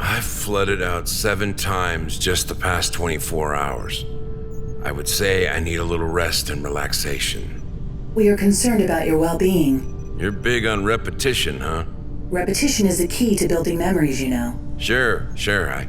I've flooded out 7 times just the past 24 hours. I would say I need a little rest and relaxation. We are concerned about your well-being. You're big on repetition, huh? Repetition is the key to building memories, you know. Sure. I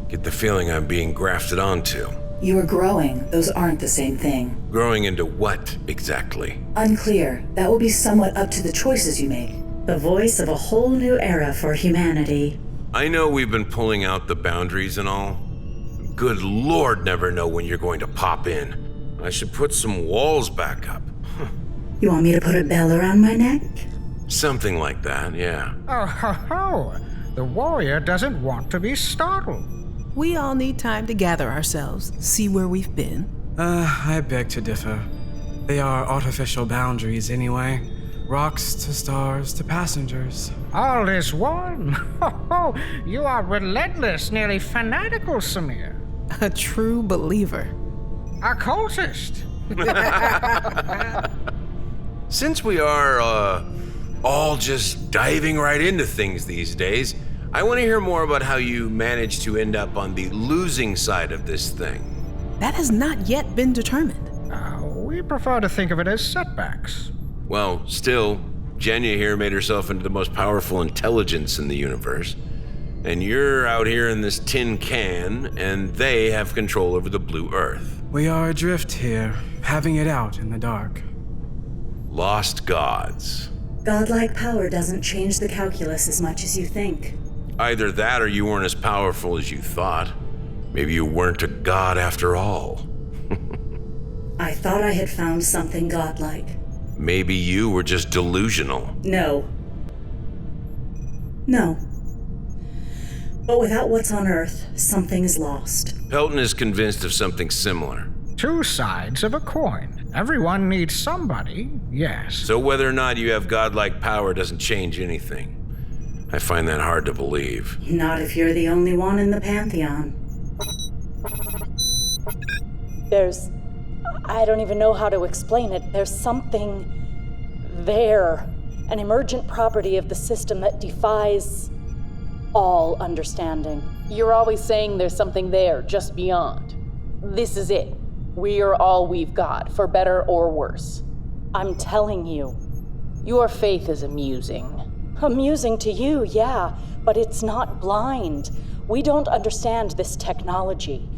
get the feeling I'm being grafted onto. You are growing. Those aren't the same thing. Growing into what, exactly? Unclear. That will be somewhat up to the choices you make. The voice of a whole new era for humanity. I know we've been pulling out the boundaries and all. Good Lord, never know when you're going to pop in. I should put some walls back up. You want me to put a bell around my neck? Something like that, yeah. Oh, ho, ho. The warrior doesn't want to be startled. We all need time to gather ourselves, see where we've been. I beg to differ. They are artificial boundaries anyway. Rocks to stars to passengers. All is one. Ho, ho. You are relentless, nearly fanatical, Samir. A true believer. A cultist. Since we are, all just diving right into things these days, I want to hear more about how you managed to end up on the losing side of this thing. That has not yet been determined. We prefer to think of it as setbacks. Well, still, Jenya here made herself into the most powerful intelligence in the universe. And you're out here in this tin can, and they have control over the blue earth. We are adrift here, having it out in the dark. Lost gods. Godlike power doesn't change the calculus as much as you think. Either that or you weren't as powerful as you thought. Maybe you weren't a god after all. I thought I had found something godlike. Maybe you were just delusional. No. But without what's on Earth, something is lost. Pelton is convinced of something similar. 2 sides of a coin. Everyone needs somebody, yes. So whether or not you have godlike power doesn't change anything. I find that hard to believe. Not if you're the only one in the Pantheon. I don't even know how to explain it. There's something there. An emergent property of the system that defies all understanding. You're always saying there's something there, just beyond. This is it. We're all we've got, for better or worse. I'm telling you. Your faith is amusing. Amusing to you, yeah, but it's not blind. We don't understand this technology.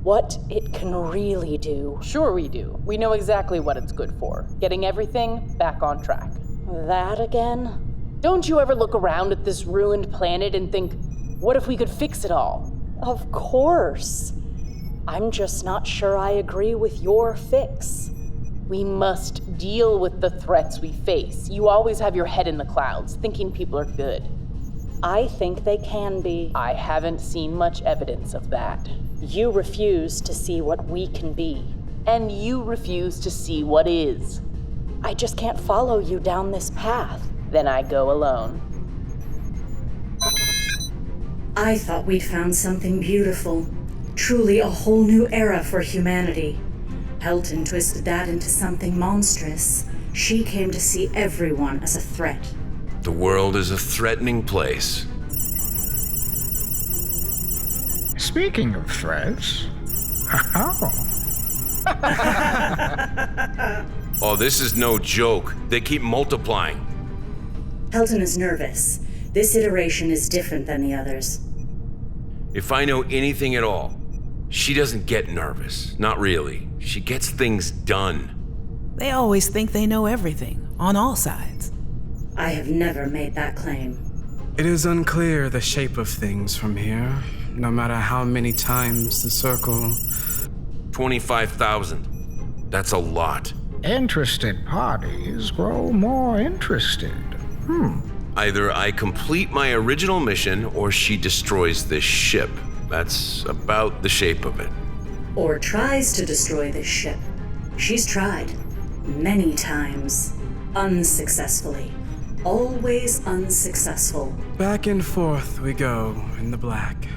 What it can really do. Sure we do. We know exactly what it's good for. Getting everything back on track. That again? Don't you ever look around at this ruined planet and think, what if we could fix it all? Of course. I'm just not sure I agree with your fix. We must deal with the threats we face. You always have your head in the clouds, thinking people are good. I think they can be. I haven't seen much evidence of that. You refuse to see what we can be. And you refuse to see what is. I just can't follow you down this path. Then I go alone. I thought we'd found something beautiful. Truly a whole new era for humanity. Pelton twisted that into something monstrous. She came to see everyone as a threat. The world is a threatening place. Speaking of threats. Oh, this is no joke. They keep multiplying. Pelton is nervous. This iteration is different than the others. If I know anything at all, she doesn't get nervous. Not really. She gets things done. They always think they know everything, on all sides. I have never made that claim. It is unclear the shape of things from here, no matter how many times the circle... 25,000. That's a lot. Interested parties grow more interested. Either I complete my original mission or she destroys this ship. That's about the shape of it. Or tries to destroy this ship. She's tried. Many times. Unsuccessfully. Always unsuccessful. Back and forth we go in the black.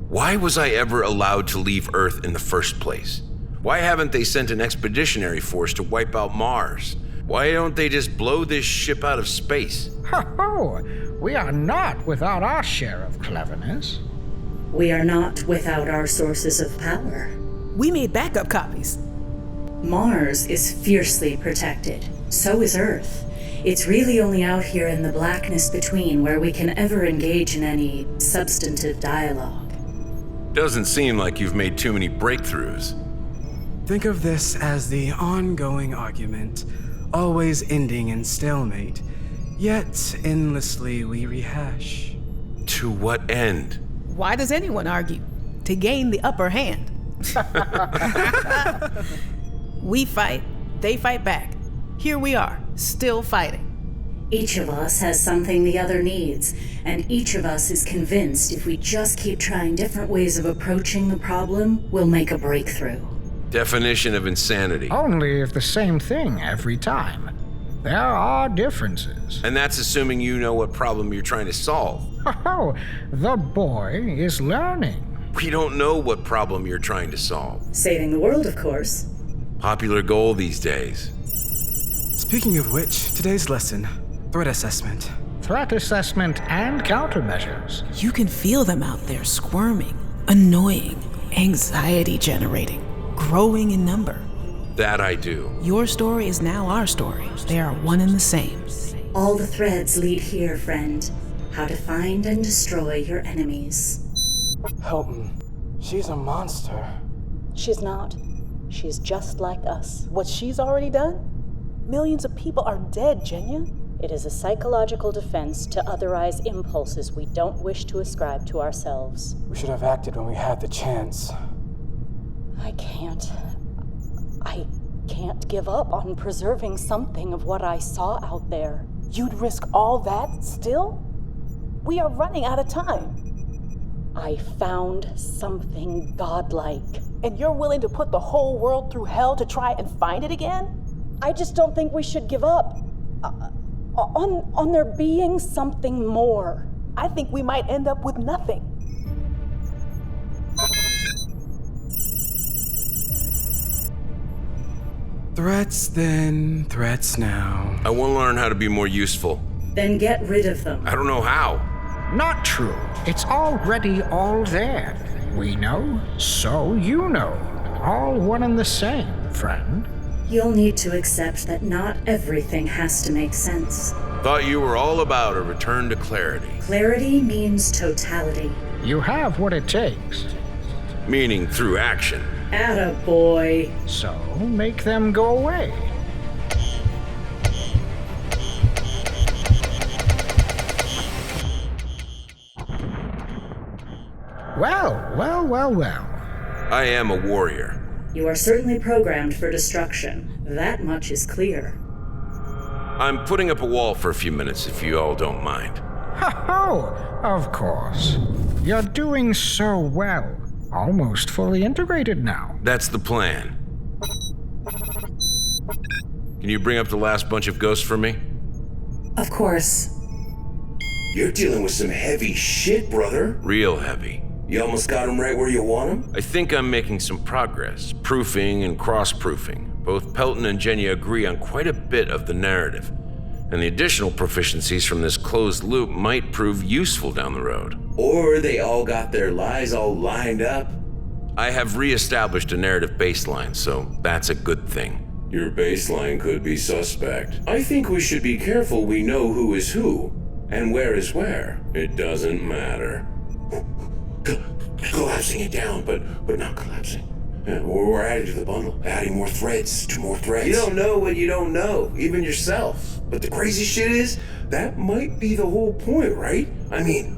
Why was I ever allowed to leave Earth in the first place? Why haven't they sent an expeditionary force to wipe out Mars? Why don't they just blow this ship out of space? Ho ho! We are not without our share of cleverness. We are not without our sources of power. We made backup copies. Mars is fiercely protected. So is Earth. It's really only out here in the blackness between where we can ever engage in any substantive dialogue. Doesn't seem like you've made too many breakthroughs. Think of this as the ongoing argument, always ending in stalemate, yet endlessly we rehash. To what end? Why does anyone argue? To gain the upper hand. We fight, they fight back. Here we are, still fighting. Each of us has something the other needs, and each of us is convinced if we just keep trying different ways of approaching the problem, we'll make a breakthrough. Definition of insanity. Only if the same thing every time. There are differences. And that's assuming you know what problem you're trying to solve. Oh, the boy is learning. We don't know what problem you're trying to solve. Saving the world, of course. Popular goal these days. Speaking of which, today's lesson, threat assessment. Threat assessment and countermeasures. You can feel them out there squirming, annoying, anxiety generating, growing in number. That I do. Your story is now our story. They are one and the same. All the threads lead here, friend. How to find and destroy your enemies. Hilton, she's a monster. She's not. She's just like us. What she's already done? Millions of people are dead, Jenya. It is a psychological defense to otherize impulses we don't wish to ascribe to ourselves. We should have acted when we had the chance. I can't give up on preserving something of what I saw out there. You'd risk all that still? We are running out of time. I found something godlike. And you're willing to put the whole world through hell to try and find it again? I just don't think we should give up on there being something more. I think we might end up with nothing. Threats then, threats now. I want to learn how to be more useful. Then get rid of them. I don't know how. Not true. It's already all there. We know, so you know. All one and the same, friend. You'll need to accept that not everything has to make sense. Thought you were all about a return to clarity. Clarity means totality. You have what it takes. Meaning through action. Attaboy. So make them go away. Well. I am a warrior. You are certainly programmed for destruction. That much is clear. I'm putting up a wall for a few minutes if you all don't mind. Ho! Of course. You're doing so well. Almost fully integrated now. That's the plan. Can you bring up the last bunch of ghosts for me? Of course. You're dealing with some heavy shit, brother. Real heavy. You almost got them right where you want them? I think I'm making some progress, proofing and cross-proofing. Both Pelton and Jenya agree on quite a bit of the narrative, and the additional proficiencies from this closed loop might prove useful down the road. Or they all got their lies all lined up. I have re-established a narrative baseline, so that's a good thing. Your baseline could be suspect. I think we should be careful we know who is who, and where is where. It doesn't matter. Collapsing it down, but not collapsing. Yeah, we're adding to the bundle, adding more threads to more threads. You don't know what you don't know, even yourself. But the crazy shit is, that might be the whole point, right? I mean,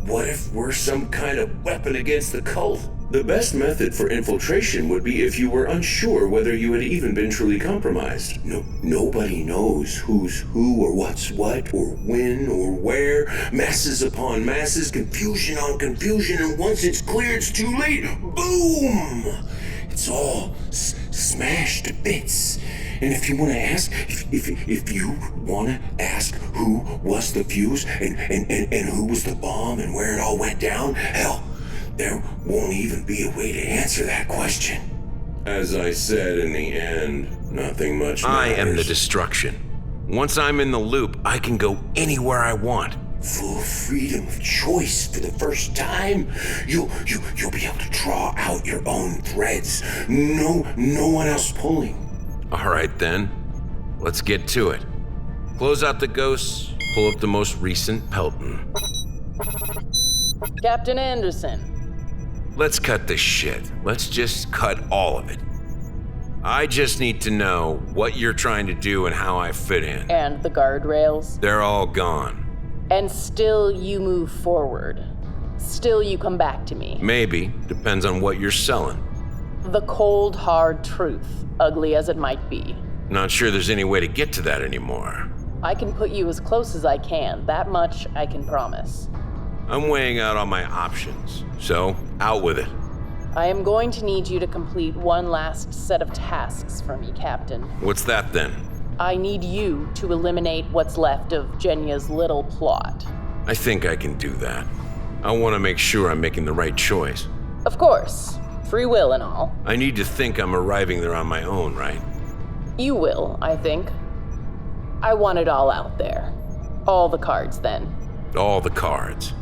what if we're some kind of weapon against the cult? The best method for infiltration would be if you were unsure whether you had even been truly compromised. Nobody knows who's who or what's what or when or where. Masses upon masses, confusion on confusion, and once it's clear, it's too late. Boom! It's all smashed to bits. And if you want to ask, if you want to ask who was the fuse and who was the bomb and where it all went down, hell, there won't even be a way to answer that question. As I said in the end, nothing much matters. I am the destruction. Once I'm in the loop, I can go anywhere I want. full freedom of choice for the first time. You'll be able to draw out your own threads. No one else pulling. All right then, let's get to it. Close out the ghosts, pull up the most recent Pelton. Captain Anderson. Let's cut this shit. Let's just cut all of it. I just need to know what you're trying to do and how I fit in. And the guardrails. They're all gone. And still you move forward. Still you come back to me. Maybe. Depends on what you're selling. The cold, hard truth, ugly as it might be. Not sure there's any way to get to that anymore. I can put you as close as I can. That much I can promise. I'm weighing out all my options, so out with it. I am going to need you to complete one last set of tasks for me, Captain. What's that then? I need you to eliminate what's left of Jenya's little plot. I think I can do that. I want to make sure I'm making the right choice. Of course. Free will and all. I need to think I'm arriving there on my own, right? You will, I think. I want it all out there. All the cards, then. All the cards.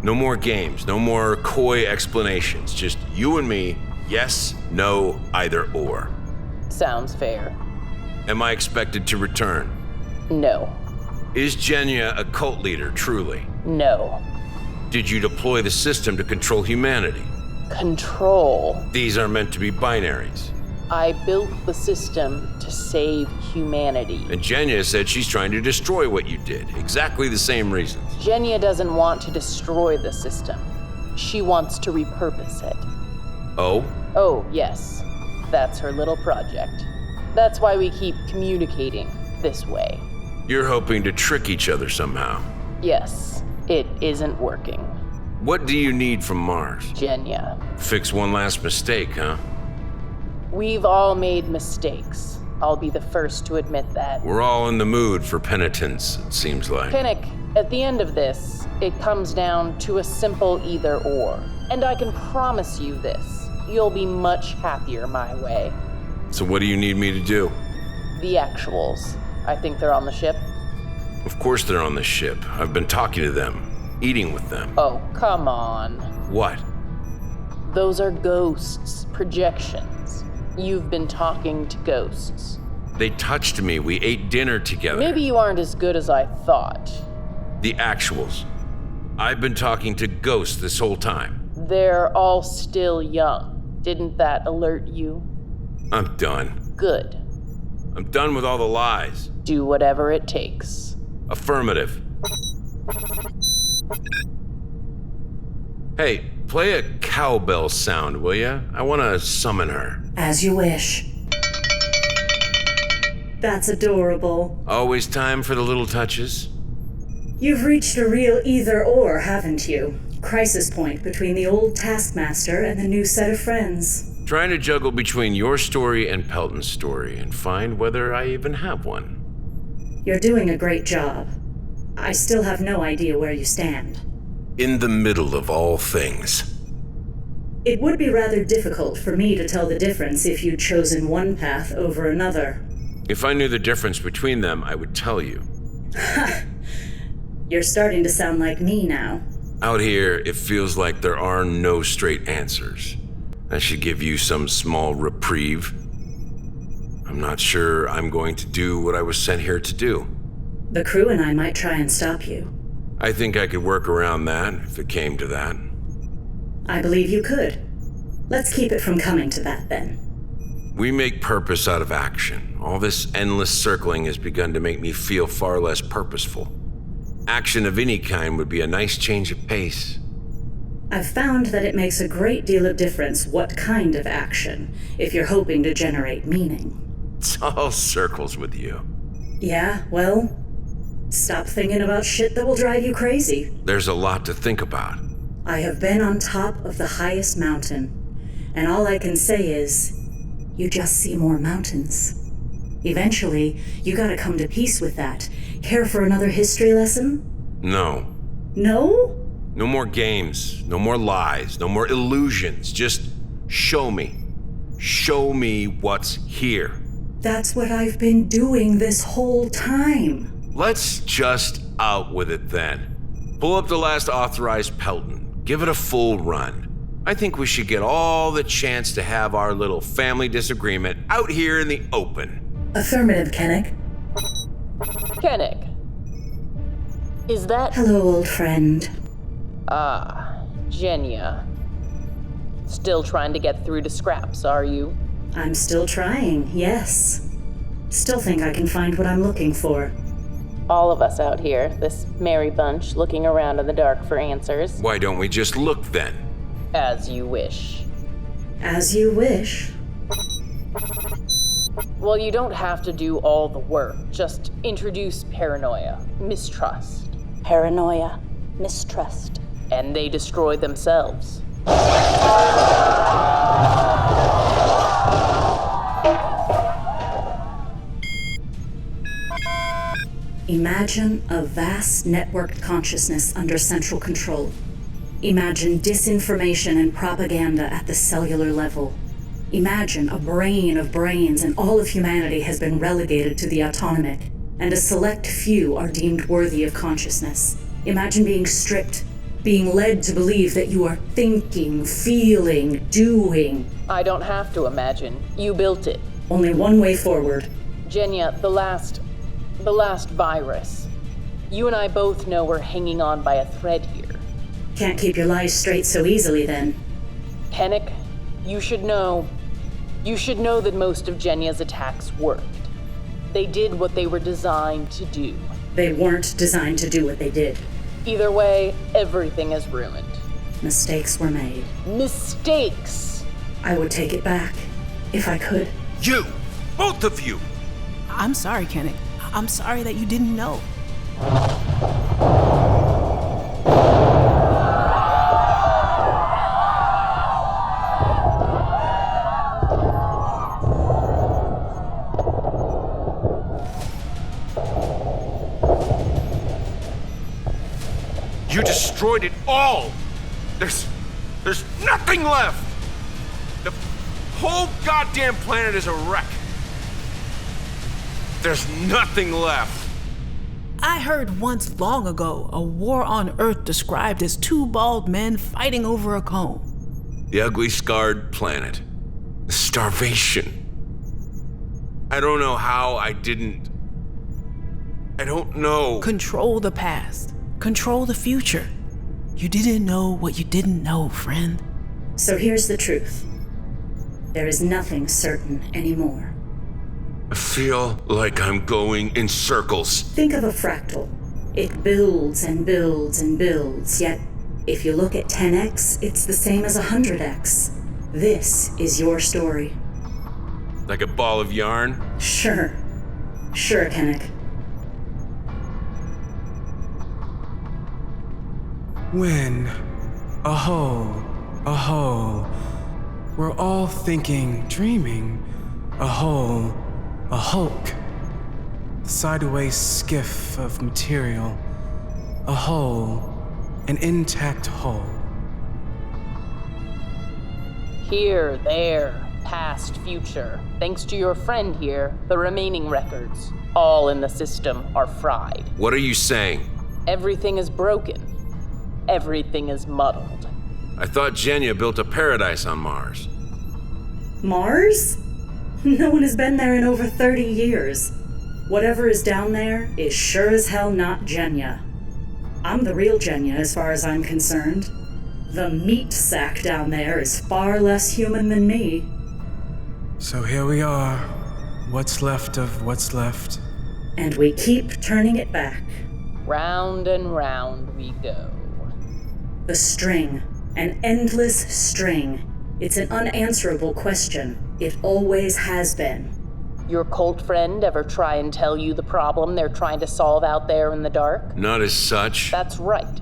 No more games, no more coy explanations. Just you and me, yes, no, either or. Sounds fair. Am I expected to return? No. Is Jenya a cult leader, truly? No. Did you deploy the system to control humanity? Control. These are meant to be binaries. I built the system to save humanity. And Jenya said she's trying to destroy what you did. Exactly the same reasons. Jenya doesn't want to destroy the system. She wants to repurpose it. Oh? Oh, yes. That's her little project. That's why we keep communicating this way. You're hoping to trick each other somehow. Yes, it isn't working. What do you need from Mars? Jenya. Fix one last mistake, huh? We've all made mistakes. I'll be the first to admit that. We're all in the mood for penitence, it seems like. Pinnock, at the end of this, it comes down to a simple either or. And I can promise you this, you'll be much happier my way. So what do you need me to do? The actuals. I think they're on the ship. Of course they're on the ship. I've been talking to them, eating with them. Oh, come on. What? Those are ghosts, projections. You've been talking to ghosts. They touched me. We ate dinner together. Maybe you aren't as good as I thought. The actuals. I've been talking to ghosts this whole time. They're all still young. Didn't that alert you? I'm done. Good. I'm done with all the lies. Do whatever it takes. Affirmative. Hey, play a cowbell sound, will ya? I want to summon her. As you wish. That's adorable. Always time for the little touches. You've reached a real either-or, haven't you? Crisis point between the old taskmaster and the new set of friends. Trying to juggle between your story and Pelton's story and find whether I even have one. You're doing a great job. I still have no idea where you stand. In the middle of all things. It would be rather difficult for me to tell the difference if you'd chosen one path over another. If I knew the difference between them, I would tell you. You're starting to sound like me now. Out here, it feels like there are no straight answers. That should give you some small reprieve. I'm not sure I'm going to do what I was sent here to do. The crew and I might try and stop you. I think I could work around that if it came to that. I believe you could. Let's keep it from coming to that, then. We make purpose out of action. All this endless circling has begun to make me feel far less purposeful. Action of any kind would be a nice change of pace. I've found that it makes a great deal of difference what kind of action, if you're hoping to generate meaning. It's all circles with you. Yeah, well, stop thinking about shit that will drive you crazy. There's a lot to think about. I have been on top of the highest mountain, and all I can say is, you just see more mountains. Eventually, you gotta come to peace with that. Care for another history lesson? No. No? No more games, no more lies, no more illusions. Just show me. Show me what's here. That's what I've been doing this whole time. Let's just out with it then. Pull up the last authorized Pelton. Give it a full run. I think we should get all the chance to have our little family disagreement out here in the open. Affirmative, Kennick. Kennick. Is that... Hello, old friend. Genya. Still trying to get through to Scraps, are you? I'm still trying, yes. Still think I can find what I'm looking for. All of us out here, this merry bunch, looking around in the dark for answers. Why don't we just look then? As you wish. As you wish. Well, you don't have to do all the work. Just introduce paranoia, mistrust. Paranoia, mistrust. And they destroy themselves. Imagine a vast networked consciousness under central control. Imagine disinformation and propaganda at the cellular level. Imagine a brain of brains and all of humanity has been relegated to the autonomic, and a select few are deemed worthy of consciousness. Imagine being stripped, being led to believe that you are thinking, feeling, doing. I don't have to imagine. You built it. Only one way forward. Genya, the last virus. You and I both know we're hanging on by a thread here. Can't keep your lies straight so easily then. Kennick, you should know that most of Genya's attacks worked. They did what they were designed to do. They weren't designed to do what they did. Either way, everything is ruined. Mistakes were made. Mistakes! I would take it back, if I could. You! Both of you! I'm sorry, Kennick. I'm sorry that you didn't know. You destroyed it all! There's nothing left! The whole goddamn planet is a wreck. There's nothing left. I heard once long ago a war on Earth described as two bald men fighting over a comb. The ugly, scarred planet. Starvation. I don't know how I don't know. Control the past. Control the future. You didn't know what you didn't know, friend. So here's the truth. There is nothing certain anymore. I feel like I'm going in circles. Think of a fractal. It builds and builds and builds, yet if you look at 10x, it's the same as 100x. This is your story. Like a ball of yarn? Sure, Kennick. When, a whole, we're all thinking, dreaming, a hulk, sideways skiff of material, a whole, an intact whole. Here, there, past, future. Thanks to your friend here, the remaining records, all in the system, are fried. What are you saying? Everything is broken. Everything is muddled. I thought Genya built a paradise on Mars. Mars? No one has been there in over 30 years. Whatever is down there is sure as hell not Genya. I'm the real Genya as far as I'm concerned. The meat sack down there is far less human than me. So here we are. What's left of what's left. And we keep turning it back. Round and round we go. The string. An endless string. It's an unanswerable question. It always has been. Your cult friend ever try and tell you the problem they're trying to solve out there in the dark? Not as such. That's right.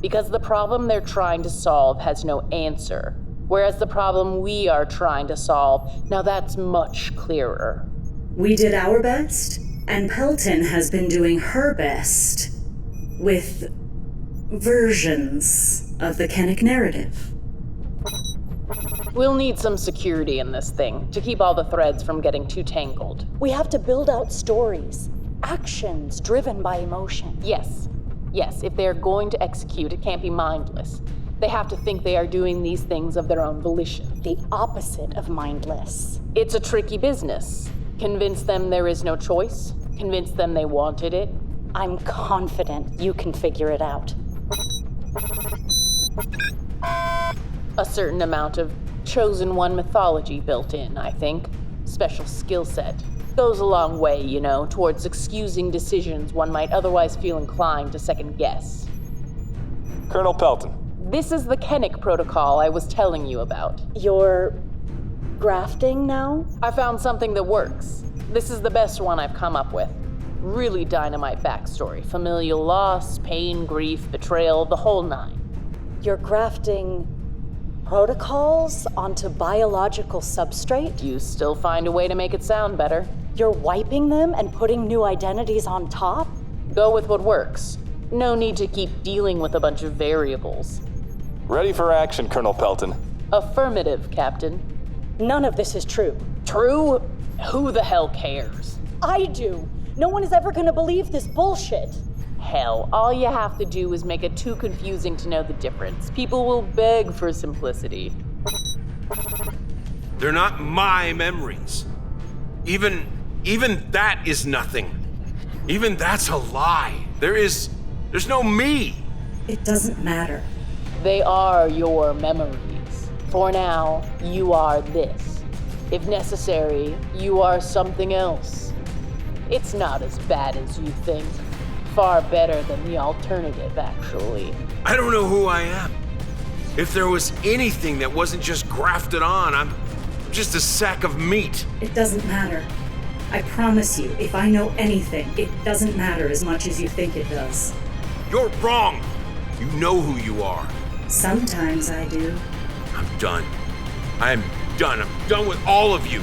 Because the problem they're trying to solve has no answer. Whereas the problem we are trying to solve, now that's much clearer. We did our best, and Pelton has been doing her best with versions of the Kennick narrative. We'll need some security in this thing to keep all the threads from getting too tangled. We have to build out stories, actions driven by emotion. Yes, Yes, if they're going to execute, it can't be mindless. They have to think they are doing these things of their own volition. The opposite of mindless. It's a tricky business. Convince them there is no choice. Convince them they wanted it. I'm confident you can figure it out. A certain amount of chosen one mythology built in, I think. Special skill set. Goes a long way, you know, towards excusing decisions one might otherwise feel inclined to second guess. Colonel Pelton. This is the Kennick protocol I was telling you about. You're grafting now? I found something that works. This is the best one I've come up with. Really dynamite backstory. Familial loss, pain, grief, betrayal, the whole nine. You're grafting protocols onto biological substrate? You still find a way to make it sound better. You're wiping them and putting new identities on top? Go with what works. No need to keep dealing with a bunch of variables. Ready for action, Colonel Pelton. Affirmative, Captain. None of this is true. True? Who the hell cares? I do. No one is ever gonna believe this bullshit. Hell, all you have to do is make it too confusing to know the difference. People will beg for simplicity. They're not my memories. Even that is nothing. Even that's a lie. There's no me. It doesn't matter. They are your memories. For now, you are this. If necessary, you are something else. It's not as bad as you think. Far better than the alternative, actually. I don't know who I am. If there was anything that wasn't just grafted on, I'm just a sack of meat. It doesn't matter. I promise you, if I know anything, it doesn't matter as much as you think it does. You're wrong. You know who you are. Sometimes I do. I'm done. I'm done. I'm done with all of you.